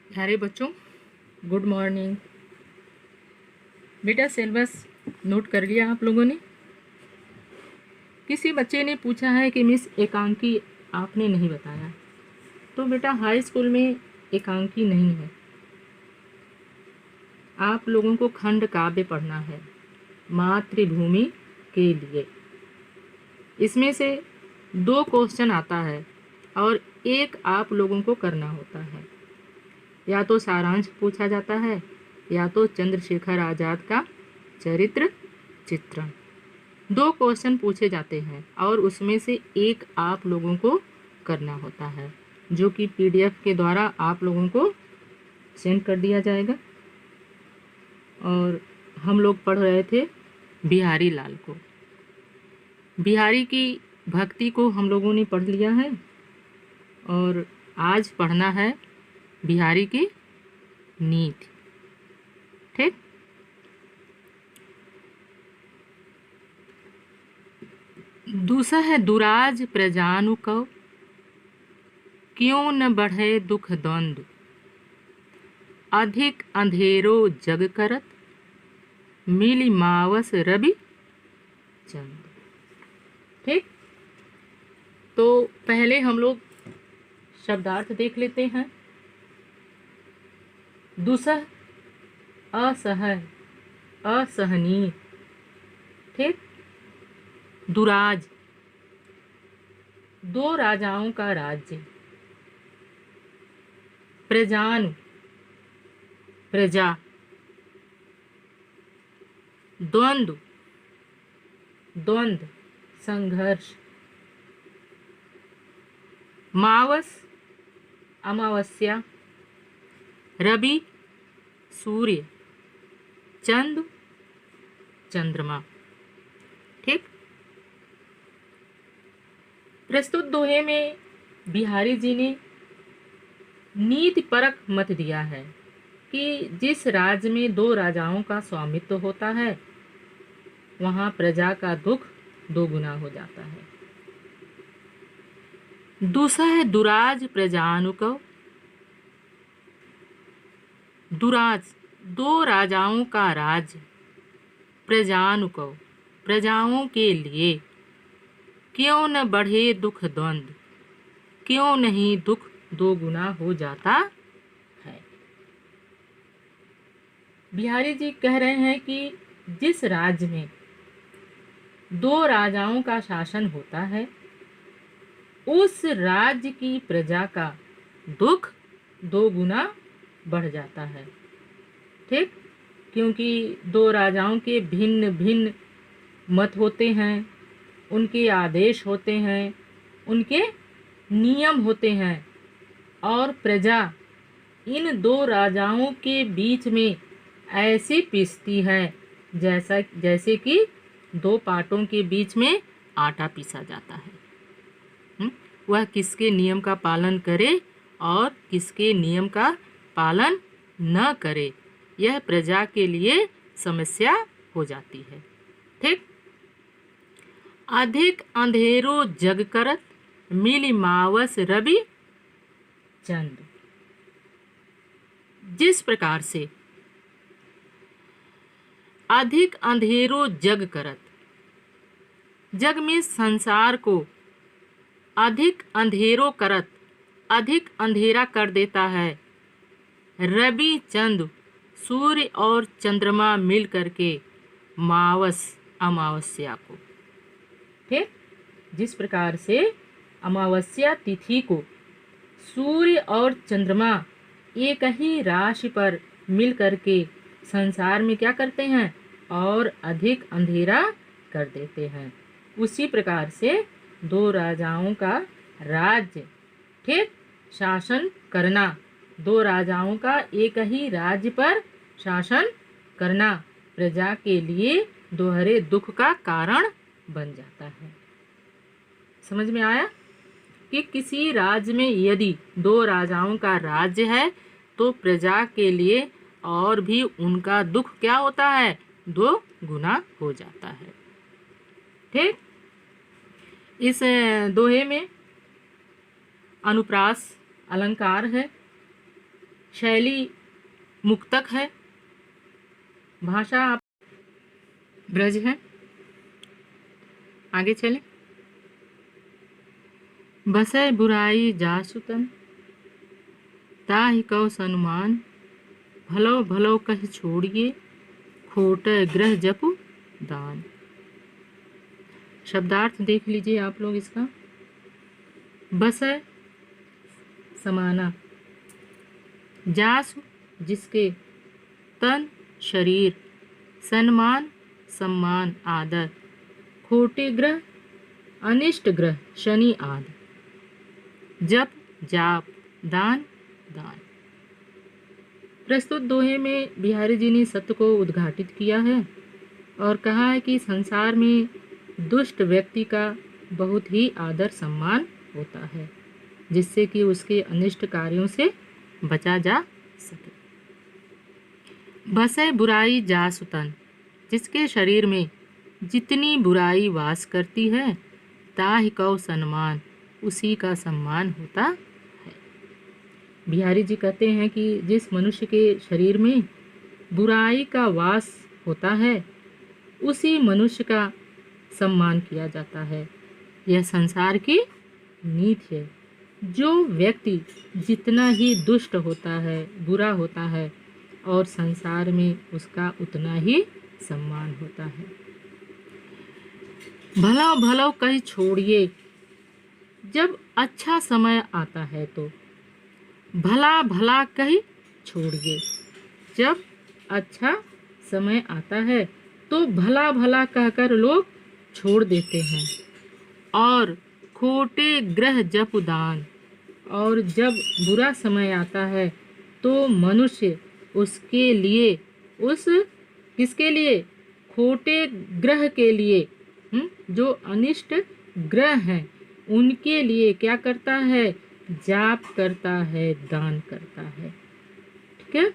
प्यारे बच्चों, good morning. बेटा सिलेबस नोट कर लिया आप लोगों ने? किसी बच्चे ने पूछा है कि मिस एकांकी आपने नहीं बताया। तो बेटा हाई स्कूल में एकांकी नहीं है, आप लोगों को खंड काव्य पढ़ना है मातृभूमि के लिए। इसमें से 2 क्वेश्चन आता है और एक आप लोगों को करना होता है। या तो सारांश पूछा जाता है या तो चंद्रशेखर आज़ाद का चरित्र चित्रण। 2 क्वेश्चन पूछे जाते हैं और उसमें से एक आप लोगों को करना होता है, जो कि पीडीएफ के द्वारा आप लोगों को सेंड कर दिया जाएगा। और हम लोग पढ़ रहे थे बिहारी लाल को। बिहारी की भक्ति को हम लोगों ने पढ़ लिया है और आज पढ़ना है बिहारी की नीति। ठीक, दूसरा है दुराज प्रजानुकव, क्यों न बढ़े दुख द्वंद्व, अधिक अंधेरो जग करत, मिली मावस रवि चंद। ठीक, तो पहले हम लोग शब्दार्थ देख लेते हैं। दुसह असह्य, असहनीय। ठीक, दुराज 2 राजाओं का राज्य। प्रजानु प्रजा। द्वंद्व द्वंद्व संघर्ष। मावस अमावस्या। रवि सूर्य। चंद्र चंद्रमा। ठीक, प्रस्तुत दोहे में बिहारी जी ने नीति परक मत दिया है कि जिस राज्य में 2 राजाओं का स्वामित्व होता है वहाँ प्रजा का दुख 2 गुना हो जाता है। दूसरा है दुराज प्रजानुकव। दुराज 2 राजाओं का राज्य। प्रजानुकव प्रजाओं के लिए। क्यों न बढ़े दुख द्वंद्व, क्यों नहीं दुख 2 गुना हो जाता है। बिहारी जी कह रहे हैं कि जिस राज्य में 2 राजाओं का शासन होता है उस राज्य की प्रजा का दुख 2 गुना बढ़ जाता है। ठीक, क्योंकि 2 राजाओं के भिन्न भिन्न मत होते हैं, उनके आदेश होते हैं, उनके नियम होते हैं और प्रजा इन 2 राजाओं के बीच में ऐसी पिसती है जैसे कि 2 पाटों के बीच में आटा पीसा जाता है। वह किसके नियम का पालन करे और किसके नियम का पालन न करे, यह प्रजा के लिए समस्या हो जाती है। ठीक, अधिक अंधेरो जग करत, मिली मावस रवि चंद। जिस प्रकार से अधिक अंधेरो जग करत, जग में संसार को अधिक अंधेरो करत, अधिक अंधेरा कर देता है रवि चंद, सूर्य और चंद्रमा मिल करके मावस अमावस्या को। ठीक, जिस प्रकार से अमावस्या तिथि को सूर्य और चंद्रमा एक ही राशि पर मिल करके संसार में क्या करते हैं और अधिक अंधेरा कर देते हैं, उसी प्रकार से 2 राजाओं का राज्य, ठीक, शासन करना, 2 राजाओं का एक ही राज्य पर शासन करना प्रजा के लिए दोहरे दुख का कारण बन जाता है। समझ में आया कि किसी राज्य में यदि 2 राजाओं का राज्य है तो प्रजा के लिए और भी उनका दुख क्या होता है, 2 गुना हो जाता है। ठीक, इस दोहे में अनुप्रास अलंकार है। शैली मुक्तक है, भाषा ब्रज है। आगे चले। बसै बुराई जासुतन, ताहि कौ सनुमान, भलो भलो कह छोड़िए, खोट ग्रह जपु दान। शब्दार्थ देख लीजिए आप लोग इसका। बसै समाना, जासु जिसके, तन शरीर, सन्मान सम्मान आदर, खोटे ग्रह अनिष्ट ग्रह शनि आदि, जप जाप दान दान। प्रस्तुत दोहे में बिहारी जी ने सत्य को उद्घाटित किया है और कहा है कि संसार में दुष्ट व्यक्ति का बहुत ही आदर सम्मान होता है, जिससे कि उसके अनिष्ट कार्यों से बचा जा सके। बसै बुराई जासुतन, जिसके शरीर में जितनी बुराई वास करती है, ताहि कौ सन्मान, उसी का सम्मान होता है। बिहारी जी कहते हैं कि जिस मनुष्य के शरीर में बुराई का वास होता है, उसी मनुष्य का सम्मान किया जाता है। यह संसार की नीति है। जो व्यक्ति जितना ही दुष्ट होता है, बुरा होता है, और संसार में उसका उतना ही सम्मान होता है। भला भलो कहीं छोड़िए, जब अच्छा समय आता है तो भला भला कहीं छोड़िए। जब अच्छा समय आता है तो भला भला कहकर लोग छोड़ देते हैं। और खोटे ग्रह जप दान, और जब बुरा समय आता है तो मनुष्य उसके लिए, उस किसके लिए, खोटे ग्रह के लिए, जो अनिष्ट ग्रह हैं उनके लिए क्या करता है, जाप करता है, दान करता है। ठीक है।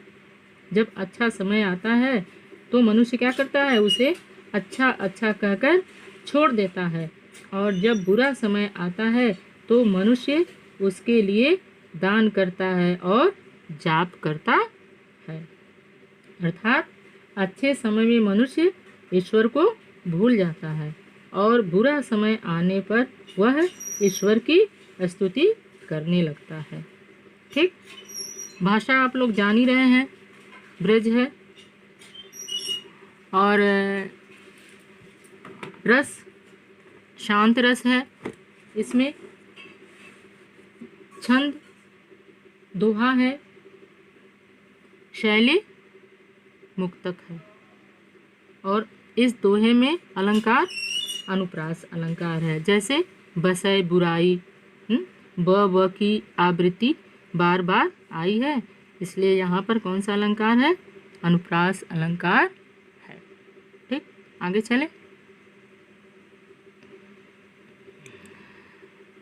जब अच्छा समय आता है तो मनुष्य क्या करता है, उसे अच्छा अच्छा कहकर छोड़ देता है, और जब बुरा समय आता है तो मनुष्य उसके लिए दान करता है और जाप करता है। अर्थात अच्छे समय में मनुष्य ईश्वर को भूल जाता है और बुरा समय आने पर वह ईश्वर की स्तुति करने लगता है। ठीक। भाषा आप लोग जान ही रहे हैं, ब्रज है। और रस शांत रस है। इसमें छंद दोहा है, शैली मुक्तक है, और इस दोहे में अलंकार अनुप्रास अलंकार है। जैसे बसै बुराई, ब की आवृत्ति बार बार आई है, इसलिए यहाँ पर कौन सा अलंकार है, अनुप्रास अलंकार है। ठीक। आगे चले।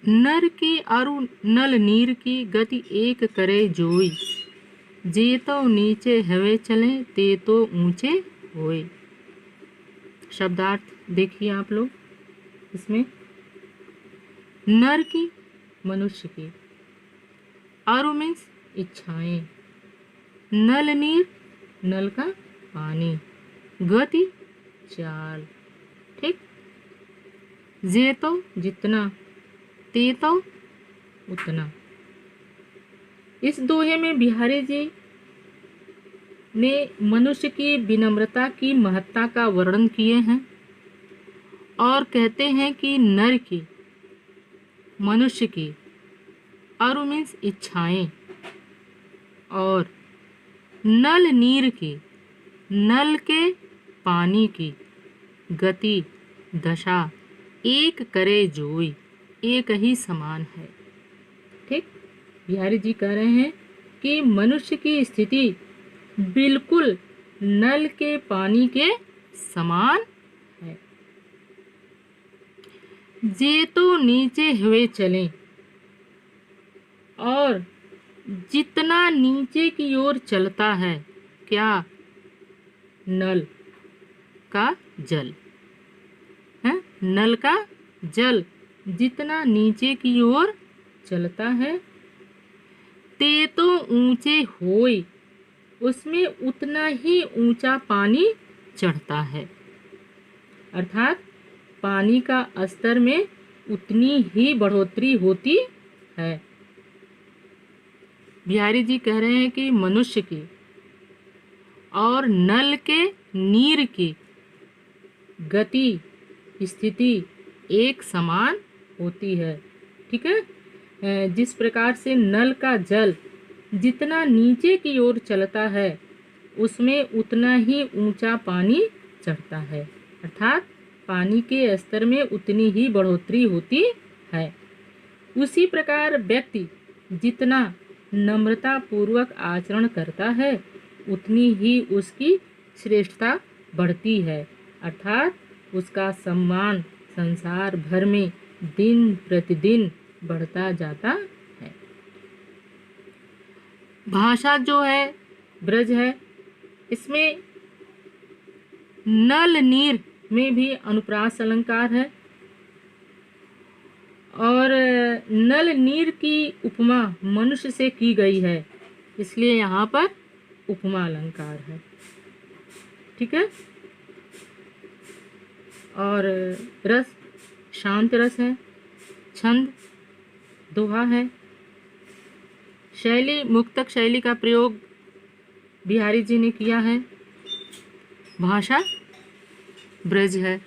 नर की अरु नल नीर की गति एक करे जोई, जे तो नीचे हवे चले ते तो ऊंचे होए। शब्दार्थ देखिए आप लोग इसमें। नर की मनुष्य की, अरु मीन्स इच्छाएं, नल नीर नल का पानी, गति चाल। ठीक। जे तो जितना, ते तो उतना। इस दोहे में बिहारी जी ने मनुष्य की विनम्रता की महत्ता का वर्णन किए हैं और कहते हैं कि नर की, मनुष्य की, अरु मीन्स इच्छाएं, और नल नीर की, नल के पानी की, गति दशा एक करे जोई, एक ही समान है। ठीक। बिहारी जी कह रहे हैं कि मनुष्य की स्थिति बिल्कुल नल के पानी के समान है। जे तो नीचे हुए चलें, और जितना नीचे की ओर चलता है क्या, नल का जल है, नल का जल जितना नीचे की ओर चलता है, ते तो ऊंचे होय, उसमें उतना ही ऊंचा पानी चढ़ता है। अर्थात पानी का स्तर में उतनी ही बढ़ोतरी होती है। बिहारी जी कह रहे हैं कि मनुष्य की और नल के नीर की गति स्थिति एक समान होती है। ठीक है। जिस प्रकार से नल का जल जितना नीचे की ओर चलता है उसमें उतना ही ऊंचा पानी चढ़ता है, अर्थात पानी के स्तर में उतनी ही बढ़ोतरी होती है। उसी प्रकार व्यक्ति जितना नम्रता पूर्वक आचरण करता है उतनी ही उसकी श्रेष्ठता बढ़ती है, अर्थात उसका सम्मान संसार भर में दिन प्रतिदिन बढ़ता जाता है। भाषा जो है ब्रज है, इसमें नल नीर में भी अनुप्रास अलंकार है और नल नीर की उपमा मनुष्य से की गई है, इसलिए यहाँ पर उपमा अलंकार है। ठीक है। और रस शांत रस है, छंद दोहा है, शैली मुक्तक शैली का प्रयोग बिहारी जी ने किया है, भाषा ब्रज है।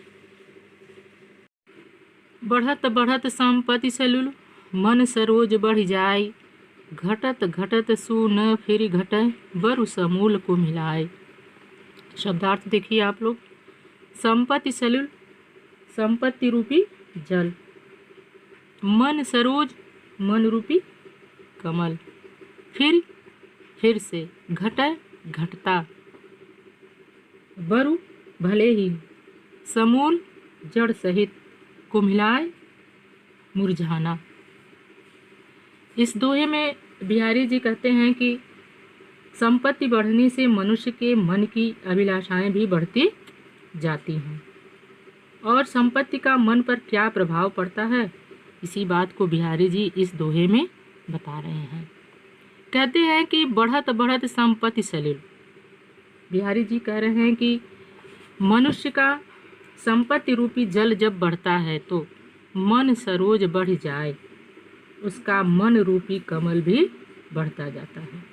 बढ़त बढ़त संपत्ति सलुल, मन सरोज बढ़ जाय, घटत घटत सु न फिर घटय, बरु समूल को मिलाए। शब्दार्थ देखिए आप लोग। संपत्ति सलुल, संपत्ति रूपी जल, मन सरोज मन रूपी कमल, फिर से घटय घटता, बरु भले ही, समूल जड़ सहित, को मिलाए मुरझाना। इस दोहे में बिहारी जी कहते हैं कि संपत्ति बढ़ने से मनुष्य के मन की अभिलाषाएं भी बढ़ती जाती हैं और संपत्ति का मन पर क्या प्रभाव पड़ता है इसी बात को बिहारी जी इस दोहे में बता रहे हैं। कहते हैं कि बढ़त बढ़त संपत्ति सलिल। बिहारी जी कह रहे हैं कि मनुष्य का संपत्ति रूपी जल जब बढ़ता है तो मन सरोज बढ़ जाए, उसका मन रूपी कमल भी बढ़ता जाता है।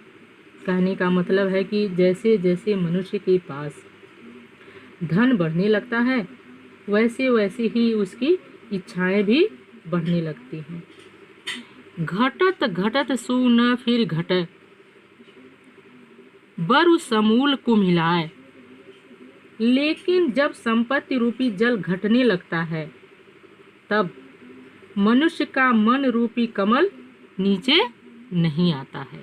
कहने का मतलब है कि जैसे जैसे मनुष्य के पास धन बढ़ने लगता है वैसे वैसे ही उसकी इच्छाएं भी बढ़ने लगती हैं। घटत घटत सु न फिर घटय, बरु समूल को मिलाए। लेकिन जब संपत्ति रूपी जल घटने लगता है तब मनुष्य का मन रूपी कमल नीचे नहीं आता है,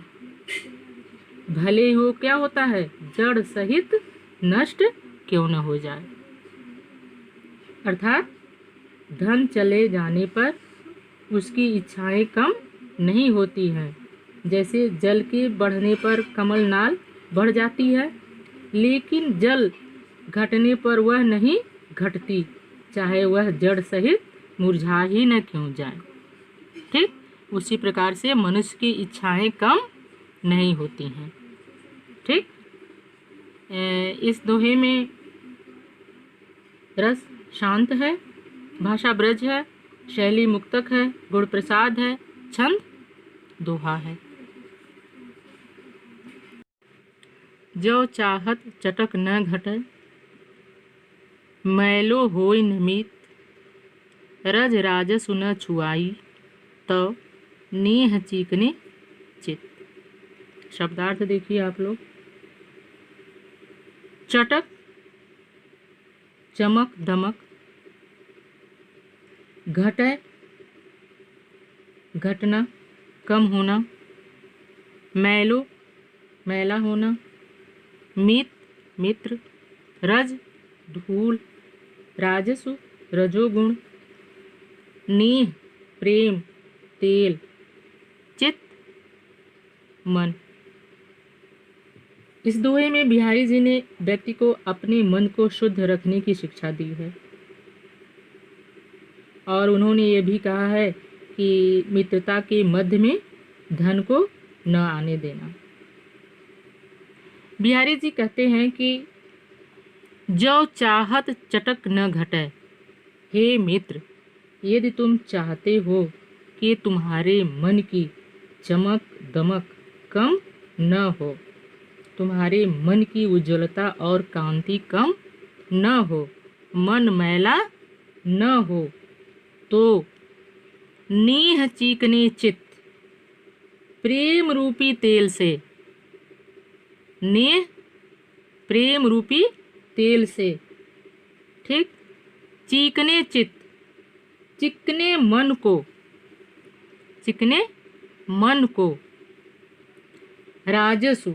भले हो क्या होता है जड़ सहित नष्ट क्यों न हो जाए। अर्थात धन चले जाने पर उसकी इच्छाएं कम नहीं होती हैं। जैसे जल के बढ़ने पर कमल नाल बढ़ जाती है, लेकिन जल घटने पर वह नहीं घटती, चाहे वह जड़ सहित मुरझा ही न क्यों जाए। ठीक उसी प्रकार से मनुष्य की इच्छाएं कम नहीं होती हैं। ठीक। इस दोहे में रस शांत है, भाषा ब्रज है, शैली मुक्तक है, गुण प्रसाद है, छंद दोहा है। जो चाहत चटक न घटय, मैलो होय न मीत, रज राजसु न छुआई, तो नेह चीकने चित। शब्दार्थ देखिए आप लोग। चटक चमक दमक, घटय घटना कम होना, मैलो मैला होना, मित मित्र, रज धूल, राजसु रजोगुण, नेह प्रेम तेल, चित्त मन। इस दोहे में बिहारी जी ने व्यक्ति को अपने मन को शुद्ध रखने की शिक्षा दी है और उन्होंने ये भी कहा है कि मित्रता के मध्य में धन को न आने देना। बिहारी जी कहते हैं कि जो चाहत चटक न घटे। हे मित्र, यदि तुम चाहते हो कि तुम्हारे मन की चमक दमक कम न हो, तुम्हारे मन की उज्ज्वलता और कांति कम न हो, मन मैला न हो, तो नीह चीकने चित्त प्रेम रूपी तेल से, नेह प्रेम रूपी तेल से, ठीक, चीकने चित्त, चिकने मन को, चिकने मन को, राजसु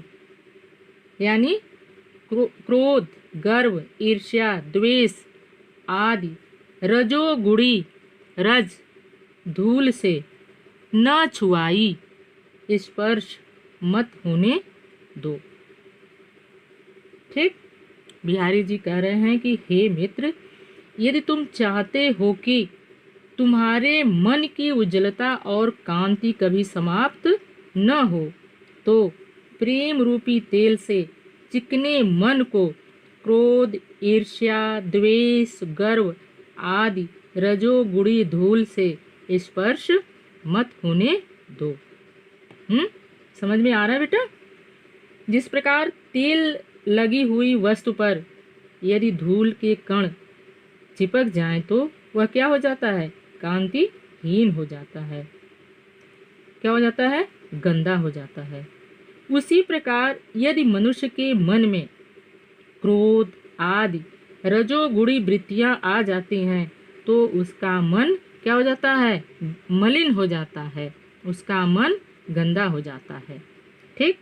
यानी क्रोध, गर्व, ईर्ष्या, द्वेष आदि रजोगुणी रज धूल से न छुआई स्पर्श मत होने दो। ठीक, बिहारी जी कह रहे हैं कि हे मित्र, यदि तुम चाहते हो कि तुम्हारे मन की उज्ज्वलता और कांति कभी समाप्त न हो, तो प्रेम रूपी तेल से चिकने मन को क्रोध, ईर्ष्या, द्वेष, गर्व आदि रजोगुणी धूल से स्पर्श मत होने दो। समझ में आ रहा है बेटा? जिस प्रकार तेल लगी हुई वस्तु पर यदि धूल के कण चिपक जाएं तो वह क्या हो जाता है? कांतिहीन हो जाता है। क्या हो जाता है? गंदा हो जाता है। उसी प्रकार यदि मनुष्य के मन में क्रोध आदि रजोगुणी वृत्तियां आ जाती हैं तो उसका मन क्या हो जाता है? मलिन हो जाता है, उसका मन गंदा हो जाता है। ठीक,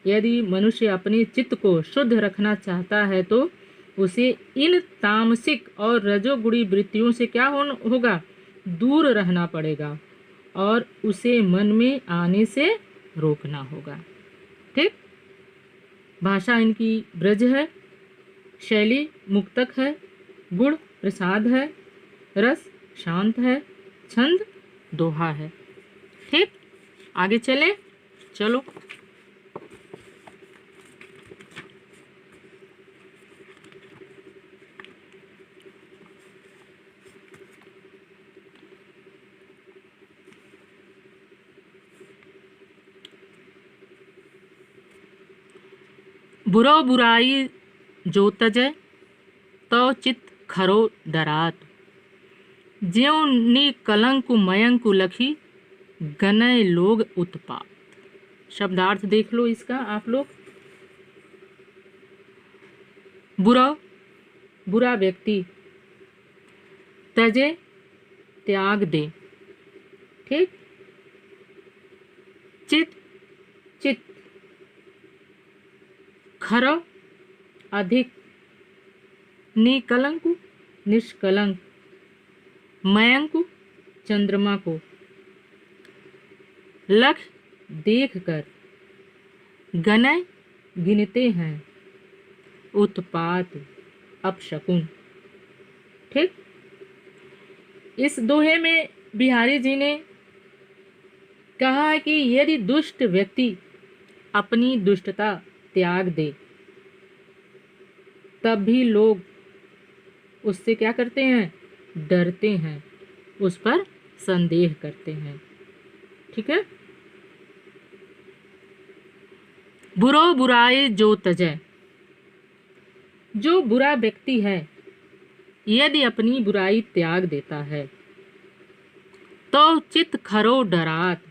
यदि मनुष्य अपने चित्त को शुद्ध रखना चाहता है तो उसे इन तामसिक और रजोगुणी वृत्तियों से क्या होगा? दूर रहना पड़ेगा और उसे मन में आने से रोकना होगा। ठीक, भाषा इनकी ब्रज है, शैली मुक्तक है, गुण प्रसाद है, रस शांत है, छंद दोहा है। ठीक, आगे चले, चलो। बुरो बुराई जो तजय तो चित खरो डरात, ज्यों नी कलंक मयंक लखी गनय लोग उत्पात। शब्दार्थ देख लो इसका आप लोग। बुरा व्यक्ति, तजे त्याग दे, ठीक, चित खरो अधिक, निकलंक निष्कलंक, मयंक चंद्रमा को, लख देख कर, गनय गिनते हैं, उत्पात अपशकुन। ठीक, इस दोहे में बिहारी जी ने कहा है कि यदि दुष्ट व्यक्ति अपनी दुष्टता त्याग दे तब भी लोग उससे क्या करते हैं? डरते हैं, उस पर संदेह करते हैं। ठीक है, बुरो बुराई जो तजय, जो बुरा व्यक्ति है यदि अपनी बुराई त्याग देता है तो चित खरो डरात,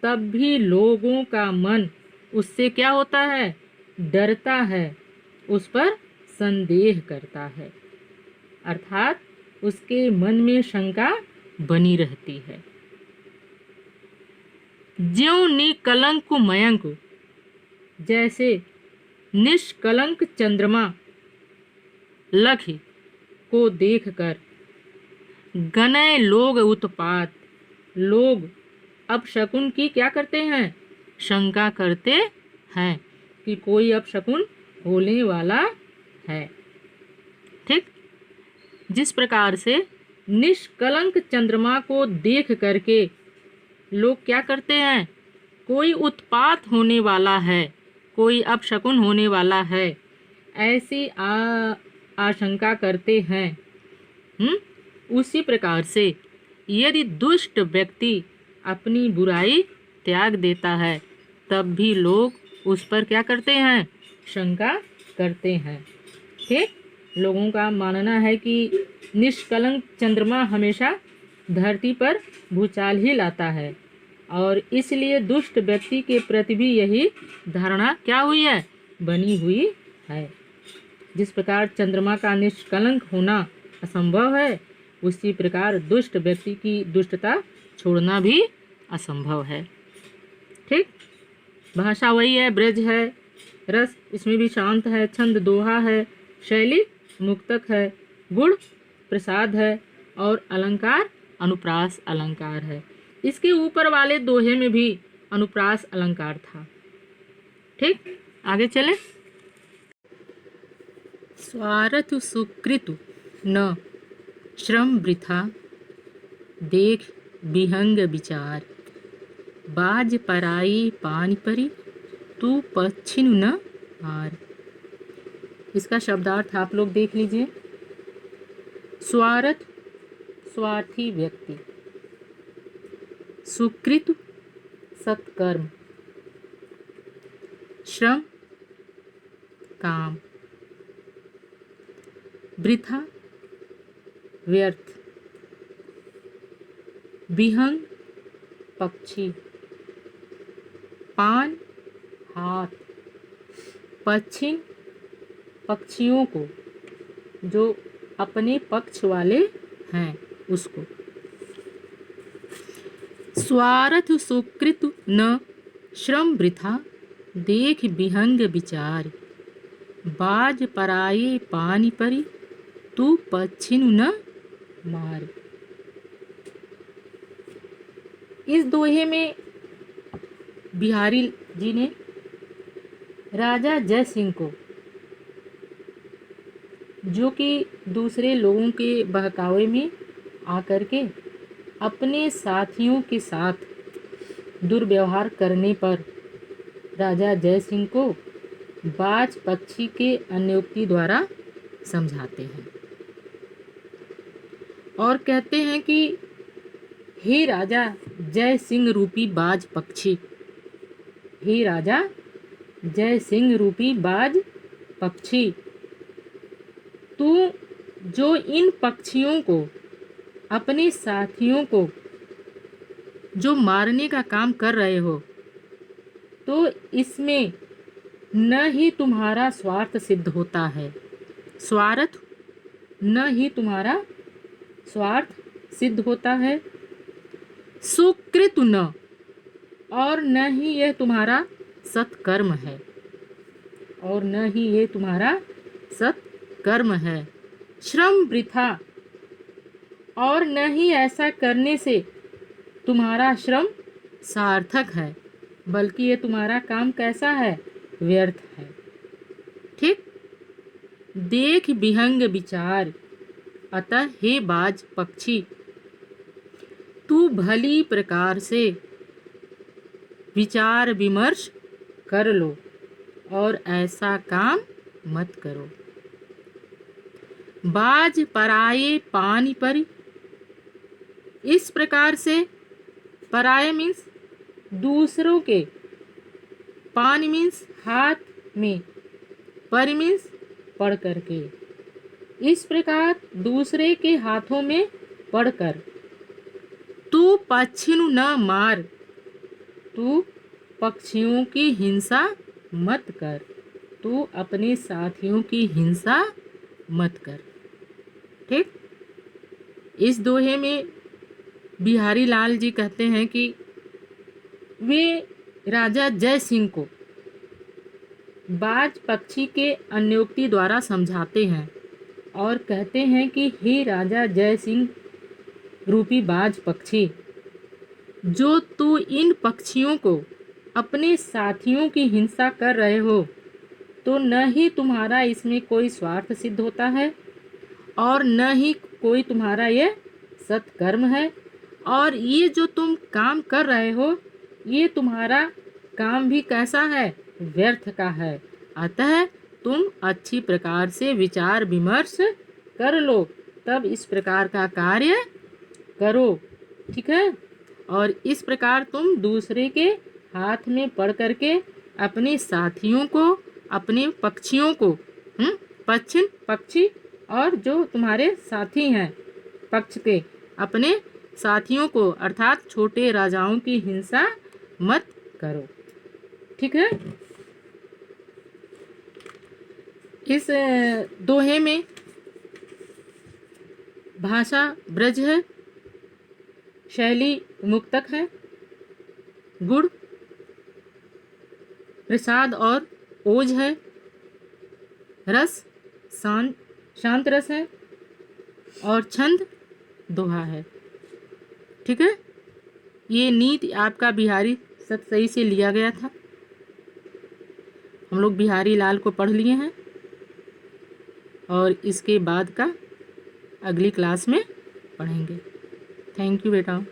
तब भी लोगों का मन उससे क्या होता है? डरता है, उस पर संदेह करता है, अर्थात उसके मन में शंका बनी रहती है। ज्यों निकलंक मयंक, जैसे निष्कलंक चंद्रमा लख को देखकर गनय लोग उत्पात, लोग अपशकुन की क्या करते हैं? शंका करते हैं कि कोई अपशकुन होने वाला है। ठीक, जिस प्रकार से निष्कलंक चंद्रमा को देख करके लोग क्या करते हैं? कोई उत्पात होने वाला है, कोई अपशकुन होने वाला है, ऐसी आशंका करते हैं। उसी प्रकार से यदि दुष्ट व्यक्ति अपनी बुराई त्याग देता है तब भी लोग उस पर क्या करते हैं, शंका करते हैं। ठीक, लोगों का मानना है कि निष्कलंक चंद्रमा हमेशा धरती पर भूचाल ही लाता है और इसलिए दुष्ट व्यक्ति के प्रति भी यही धारणा क्या हुई है, बनी हुई है। जिस प्रकार चंद्रमा का निष्कलंक होना असंभव है, उसी प्रकार दुष्ट व्यक्ति की दुष्टता छोड़ना भी असंभव है। ठीक, भाषा वही है, ब्रज है, रस इसमें भी शांत है, छंद दोहा है, शैली मुक्तक है, गुण प्रसाद है और अलंकार अनुप्रास अलंकार है। इसके ऊपर वाले दोहे में भी अनुप्रास अलंकार था। ठीक, आगे चले। स्वार्थ सुकृत न श्रम वृथा, देख विहंग विचार, बाज पराई पानी परी, तू पच्छिन न हार। इसका शब्दार्थ आप लोग देख लीजिए। स्वार्थ स्वार्थी व्यक्ति, सुकृत सत्कर्म, श्रम काम, वृथा व्यर्थ, विहंग पक्षी, पान हाथ, पश्चिम पक्षियों को, जो अपने पक्ष वाले हैं उसको। स्वार्थ सुकृत न श्रम वृथा, देख विहंग विचार, बाज पराये पानी परी, तू पच्छिन न मार। इस दोहे में बिहारी जी ने राजा जय सिंह को, जो कि दूसरे लोगों के बहकावे में आकर के अपने साथियों के साथ दुर्व्यवहार करने पर राजा जय सिंह को बाज पक्षी के अन्योक्ति द्वारा समझाते हैं और कहते हैं कि हे राजा जय सिंह रूपी बाज पक्षी, हे राजा जय सिंह रूपी बाज पक्षी, तू जो इन पक्षियों को, अपने साथियों को जो मारने का काम कर रहे हो, तो इसमें न ही तुम्हारा स्वार्थ सिद्ध होता है, स्वार्थ न ही तुम्हारा स्वार्थ सिद्ध होता है, सुकृत न, और न ही यह तुम्हारा सत्कर्म है, और न ही ये तुम्हारा सत्कर्म है, श्रम वृथा, और न ही ऐसा करने से तुम्हारा श्रम सार्थक है, बल्कि ये तुम्हारा काम कैसा है, व्यर्थ है। ठीक, देख विहंग विचार, अतः हे बाज पक्षी, तू भली प्रकार से विचार विमर्श कर लो और ऐसा काम मत करो। बाज पराये पानी परी, इस प्रकार से पराये मीन्स दूसरों के, पानी मीन्स हाथ में, परी मीन्स पढ़ करके, इस प्रकार दूसरे के हाथों में पढ़कर, तू पक्षिनु न मार, तू पक्षियों की हिंसा मत कर, तू अपने साथियों की हिंसा मत कर। ठीक, इस दोहे में बिहारी लाल जी कहते हैं कि वे राजा जय सिंह को बाज पक्षी के अन्योक्ति द्वारा समझाते हैं और कहते हैं कि हे राजा जय सिंह रूपी बाज पक्षी, जो तू इन पक्षियों को, अपने साथियों की हिंसा कर रहे हो, तो न ही तुम्हारा इसमें कोई स्वार्थ सिद्ध होता है और न ही कोई तुम्हारा ये सत्कर्म है, और ये जो तुम काम कर रहे हो ये तुम्हारा काम भी कैसा है, व्यर्थ का है। अतः तुम अच्छी प्रकार से विचार विमर्श कर लो, तब इस प्रकार का कार्य करो। ठीक है। और इस प्रकार तुम दूसरे के हाथ में पढ़ करके अपने साथियों को, अपने पक्षियों को, पक्षी और जो तुम्हारे साथी हैं पक्ष के, अपने साथियों को अर्थात छोटे राजाओं की हिंसा मत करो। ठीक है। इस दोहे में भाषा ब्रज है, शैली मुक्तक है, गुण प्रसाद और ओज है, रस शांत रस है और छंद दोहा है। ठीक है। ये नीति आपका बिहारी सतसई से लिया गया था। हम लोग बिहारी लाल को पढ़ लिए हैं और इसके बाद का अगली क्लास में पढ़ेंगे। थैंक यू बेटा।